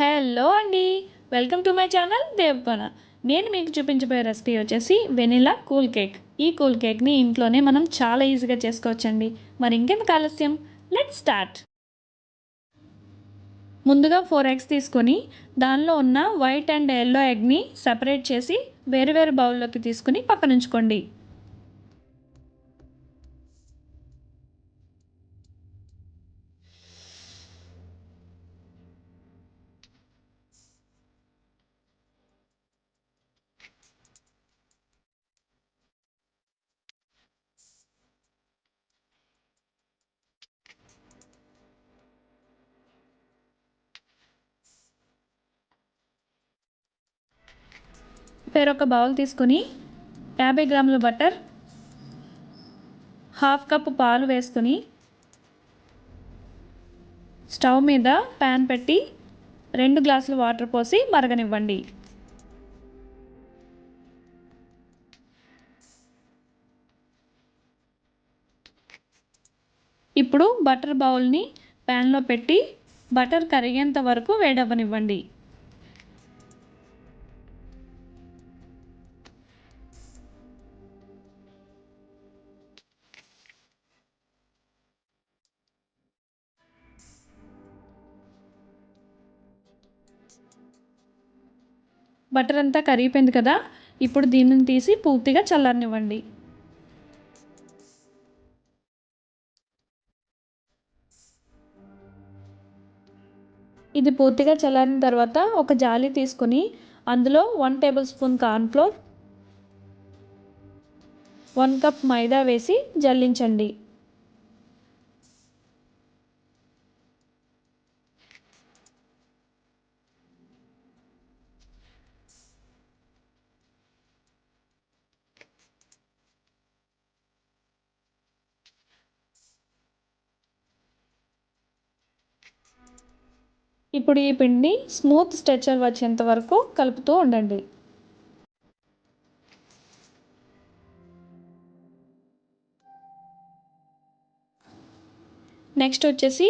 Hello అండి. Welcome to my channel Devakona. నేను మీకు చూపించబోయే రెసిపీ వచ్చేసి వెనిలా కూల్ కేక్. ఈ కూల్ కేక్ని ఇంట్లోనే మనం చాలా ఈజీగా చేసుకోవచ్చండి. మరి ఇంకెందుకు ఆలస్యం, లెట్స్ స్టార్ట్. ముందుగా 4 ఎగ్స్ తీసుకొని దానిలో ఉన్న వైట్ అండ్ ఎల్లో ఎగ్ని సపరేట్ చేసి వేరు వేరు బౌల్లోకి తీసుకుని పక్కన ఉంచుకోండి. వేరొక బౌల్ తీసుకుని 50 గ్రాముల బటర్, హాఫ్ కప్ పాలు వేసుకుని స్టవ్ మీద ప్యాన్ పెట్టి 2 గ్లాసులు వాటర్ పోసి మరగనివ్వండి. ఇప్పుడు బటర్ బౌల్ని ప్యాన్లో పెట్టి బటర్ కరిగేంత వరకు వేడవ్వనివ్వండి. బటర్ అంతా కరిగిపోయింది కదా, ఇప్పుడు దీనిని తీసి పూర్తిగా చల్లారనివ్వండి. ఇది పూర్తిగా చల్లారిన తర్వాత ఒక జాలి తీసుకొని అందులో 1 టేబుల్ స్పూన్ కార్న్ఫ్లోర్, 1 కప్ మైదా వేసి జల్లించండి. ఇప్పుడు ఈ పిండి స్మూత్ స్ట్రెచర్ వచ్చేంత వరకు కలుపుతూ ఉండండి. నెక్స్ట్ వచ్చేసి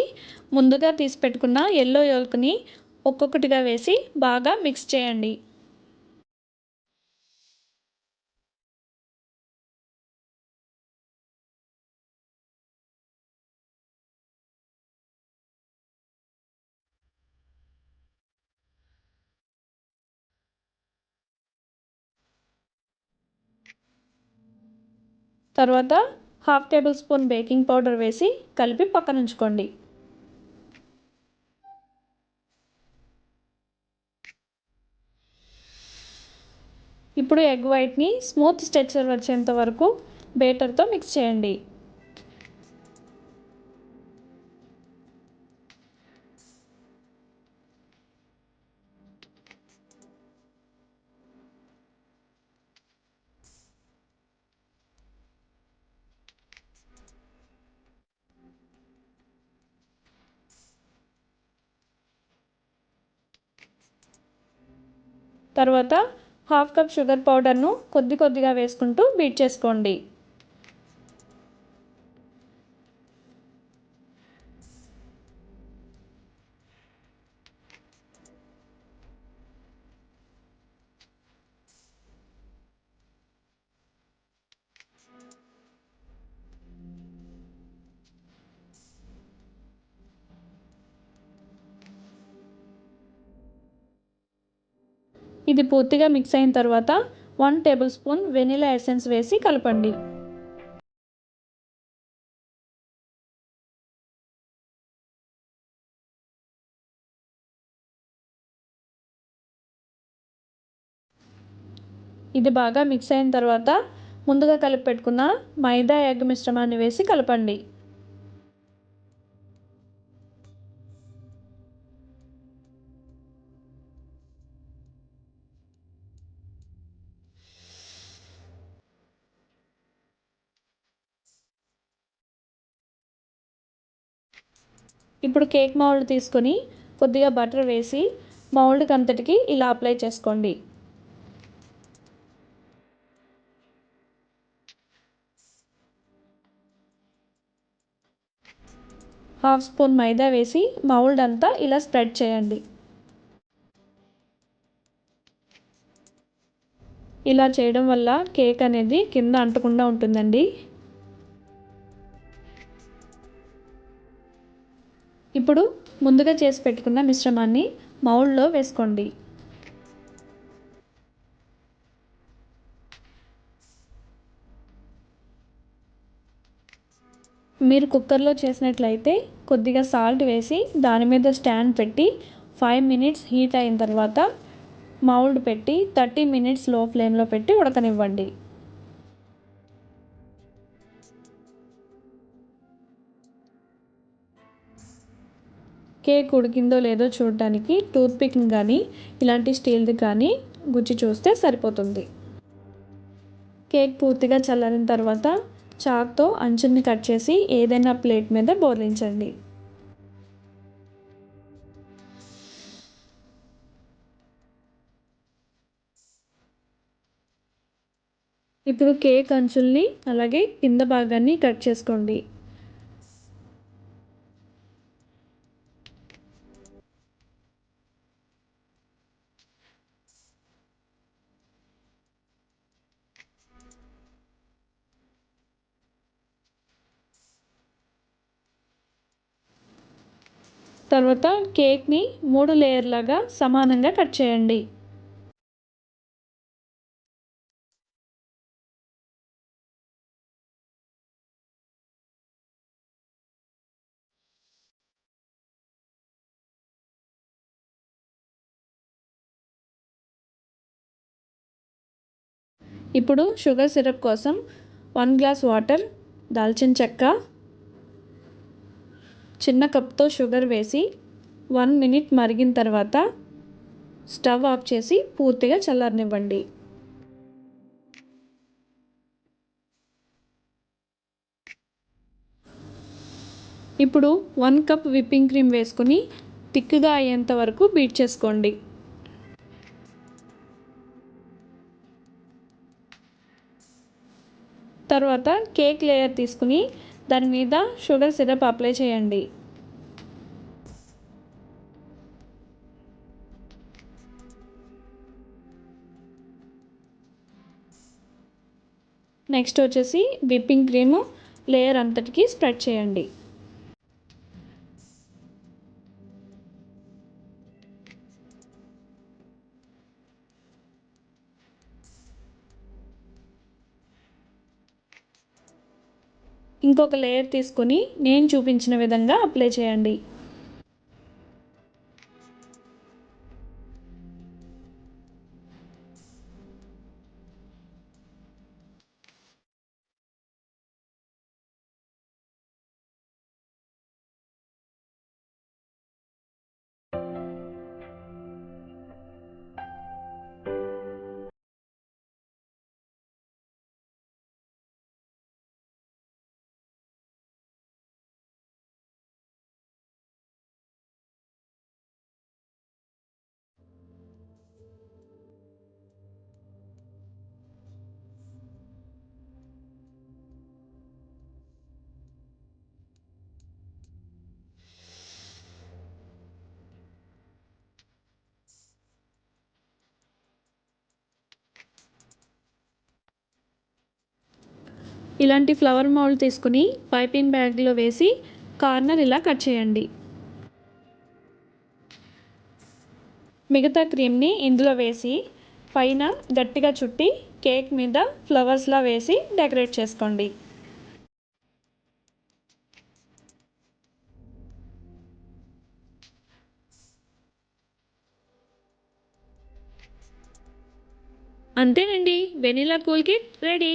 ముందుగా తీసి పెట్టుకున్న ఎల్లో యolkని ఒక్కొక్కటిగా వేసి బాగా మిక్స్ చేయండి. తర్వాత half table spoon baking powder వేసి కలిపి పక్కన ఉంచుకోండి. ఇప్పుడు ఎగ్ వైట్ని స్మూత్ స్ట్రెచర్ వచ్చేంత వరకు బేటర్తో మిక్స్ చేయండి. తర్వాత హాఫ్ కప్ షుగర్ పౌడర్ను కొద్ది కొద్దిగా వేసుకుంటూ బీట్ చేసుకోండి. ఇది పూర్తిగా మిక్స్ అయిన తర్వాత 1 టేబుల్ స్పూన్ వెనిలా ఎసెన్స్ వేసి కలపండి. ఇది బాగా మిక్స్ అయిన తర్వాత ముందుగా కలిపి పెట్టుకున్న మైదా ఎగ్ మిశ్రమాన్ని వేసి కలపండి. ఇప్పుడు కేక్ మౌల్డ్ తీసుకొని కొద్దిగా బటర్ వేసి మౌల్డ్కి అంతటికి ఇలా అప్లై చేసుకోండి. హాఫ్ స్పూన్ మైదా వేసి మౌల్డ్ అంతా ఇలా స్ప్రెడ్ చేయండి. ఇలా చేయడం వల్ల కేక్ అనేది కింద అంటకుండా ఉంటుందండి. ఇప్పుడు ముందుగా చేసి పెట్టుకున్న మిశ్రమాన్ని మౌల్డ్లో వేసుకోండి. మీరు కుక్కర్లో చేసినట్లయితే కొద్దిగా సాల్ట్ వేసి దాని మీద స్టాండ్ పెట్టి 5 మినిట్స్ హీట్ అయిన తర్వాత మౌల్డ్ పెట్టి 30 మినిట్స్ లో ఫ్లేమ్లో పెట్టి ఉడకనివ్వండి. కేక్ ఉడికిందో లేదో చూడడానికి టూత్పిక్ని కానీ ఇలాంటి స్టీల్ది కానీ గుచ్చి చూస్తే సరిపోతుంది. కేక్ పూర్తిగా చల్లారిన తర్వాత చాక్తో అంచుని కట్ చేసి ఏదైనా ప్లేట్ మీద బోర్లించండి. ఇప్పుడు కేక్ అంచుల్ని అలాగే కింద భాగాన్ని కట్ చేసుకోండి. తర్వాత కేక్ని 3 లేయర్లాగా సమానంగా కట్ చేయండి. ఇప్పుడు షుగర్ సిరప్ కోసం 1 గ్లాస్ వాటర్, దాల్చిన చెక్క, చిన్న కప్తో షుగర్ వేసి 1 మినిట్ మరిగిన తర్వాత స్టవ్ ఆఫ్ చేసి పూర్తిగా చల్లారనివ్వండి. ఇప్పుడు 1 కప్ విప్పింగ్ క్రీమ్ వేసుకుని థిక్గా అయ్యేంత వరకు బీట్ చేసుకోండి. తర్వాత కేక్ లేయర్ తీసుకుని దాని మీద షుగర్ సిరప్ అప్లై చేయండి. నెక్స్ట్ వచ్చేసి విప్పింగ్ క్రీమ్ లేయర్ అంతటికి స్ప్రెడ్ చేయండి. ఇంకొక లేయర్ తీసుకుని నేను చూపించిన విధంగా అప్లై చేయండి. ఇలాంటి ఫ్లవర్ మౌల్డ్ తీసుకుని పైపింగ్ బ్యాగ్లో వేసి కార్నర్ ఇలా కట్ చేయండి. మిగతా క్రీమ్ని ఇందులో వేసి పైన గట్టిగా చుట్టి కేక్ మీద ఫ్లవర్స్లా వేసి డెకరేట్ చేసుకోండి. అంతేనండి, వెనిలా కూల్ కేక్ రెడీ.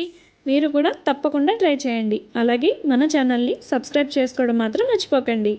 మీరు కూడా తప్పకుండా ట్రై చేయండి. అలాగే మన ఛానల్ని సబ్స్క్రైబ్ చేసుకోవడం మాత్రం మర్చిపోకండి.